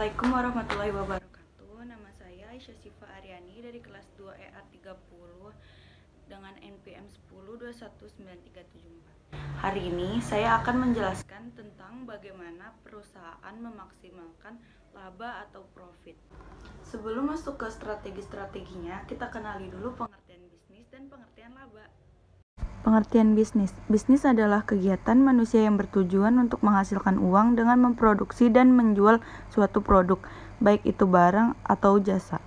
Assalamualaikum warahmatullahi wabarakatuh. Nama saya Aisyah Sifa Aryani dari kelas 2 EA 30 dengan NPM 10219374. Hari ini saya akan menjelaskan tentang bagaimana perusahaan memaksimalkan laba atau profit. Sebelum masuk ke strategi-strateginya, kita kenali dulu pengertian bisnis dan pengertian laba. Pengertian bisnis. Bisnis adalah kegiatan manusia yang bertujuan untuk menghasilkan uang dengan memproduksi dan menjual suatu produk, baik itu barang atau jasa.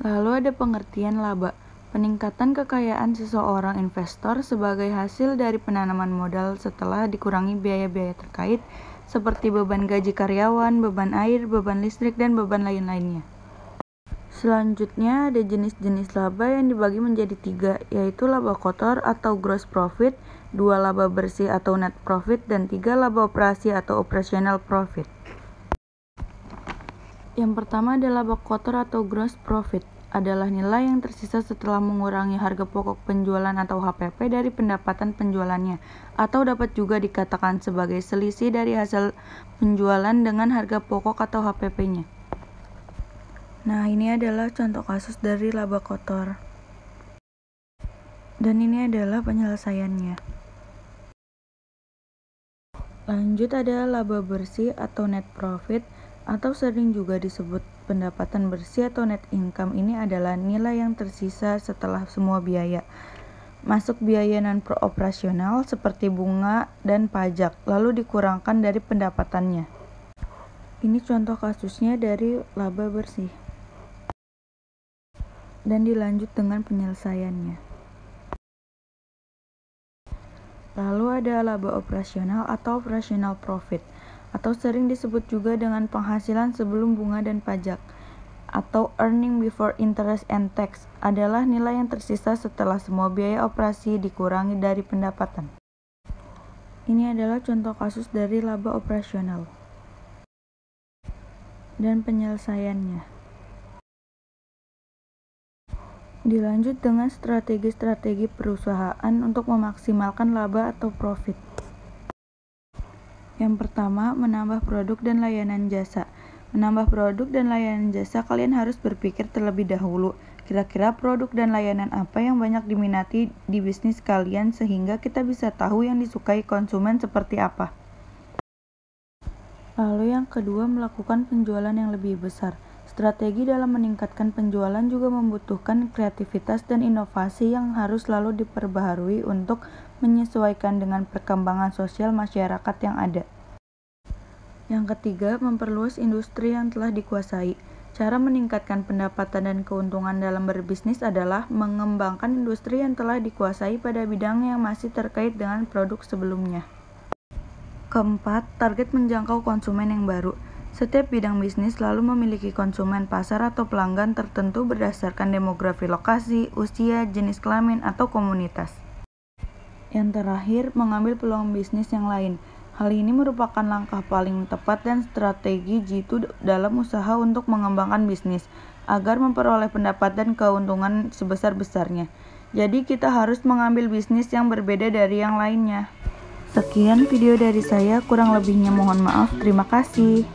Lalu ada pengertian laba. Peningkatan kekayaan seseorang investor sebagai hasil dari penanaman modal setelah dikurangi biaya-biaya terkait seperti beban gaji karyawan, beban air, beban listrik, dan beban lain-lainnya. Selanjutnya ada jenis-jenis laba yang dibagi menjadi 3, yaitu laba kotor atau gross profit, 2 laba bersih atau net profit, dan 3 laba operasi atau operational profit. Yang pertama ada laba kotor atau gross profit, adalah nilai yang tersisa setelah mengurangi harga pokok penjualan atau HPP dari pendapatan penjualannya, atau dapat juga dikatakan sebagai selisih dari hasil penjualan dengan harga pokok atau HPP-nya. Nah, ini adalah contoh kasus dari laba kotor. Dan ini adalah penyelesaiannya. Lanjut ada laba bersih atau net profit, atau sering juga disebut pendapatan bersih atau net income. Ini adalah nilai yang tersisa setelah semua biaya. Masuk biaya non-operasional seperti bunga dan pajak, lalu dikurangkan dari pendapatannya. Ini contoh kasusnya dari laba bersih. Dan dilanjut dengan penyelesaiannya. Lalu ada laba operasional atau operational profit, atau sering disebut juga dengan penghasilan sebelum bunga dan pajak, atau earning before interest and tax, adalah nilai yang tersisa setelah semua biaya operasi dikurangi dari pendapatan. Ini adalah contoh kasus dari laba operasional. Dan penyelesaiannya. Dilanjut dengan strategi-strategi perusahaan untuk memaksimalkan laba atau profit. Yang pertama, menambah produk dan layanan jasa. Menambah produk dan layanan jasa, kalian harus berpikir terlebih dahulu, kira-kira produk dan layanan apa yang banyak diminati di bisnis kalian sehingga kita bisa tahu yang disukai konsumen seperti apa. Lalu yang kedua, melakukan penjualan yang lebih besar. Strategi dalam meningkatkan penjualan juga membutuhkan kreativitas dan inovasi yang harus selalu diperbaharui untuk menyesuaikan dengan perkembangan sosial masyarakat yang ada. Yang ketiga, memperluas industri yang telah dikuasai. Cara meningkatkan pendapatan dan keuntungan dalam berbisnis adalah mengembangkan industri yang telah dikuasai pada bidang yang masih terkait dengan produk sebelumnya. Keempat, target menjangkau konsumen yang baru. Setiap bidang bisnis selalu memiliki konsumen pasar atau pelanggan tertentu berdasarkan demografi lokasi, usia, jenis kelamin, atau komunitas. Yang terakhir, mengambil peluang bisnis yang lain. Hal ini merupakan langkah paling tepat dan strategi jitu dalam usaha untuk mengembangkan bisnis, agar memperoleh pendapatan keuntungan sebesar-besarnya. Jadi kita harus mengambil bisnis yang berbeda dari yang lainnya. Sekian video dari saya, kurang lebihnya mohon maaf. Terima kasih.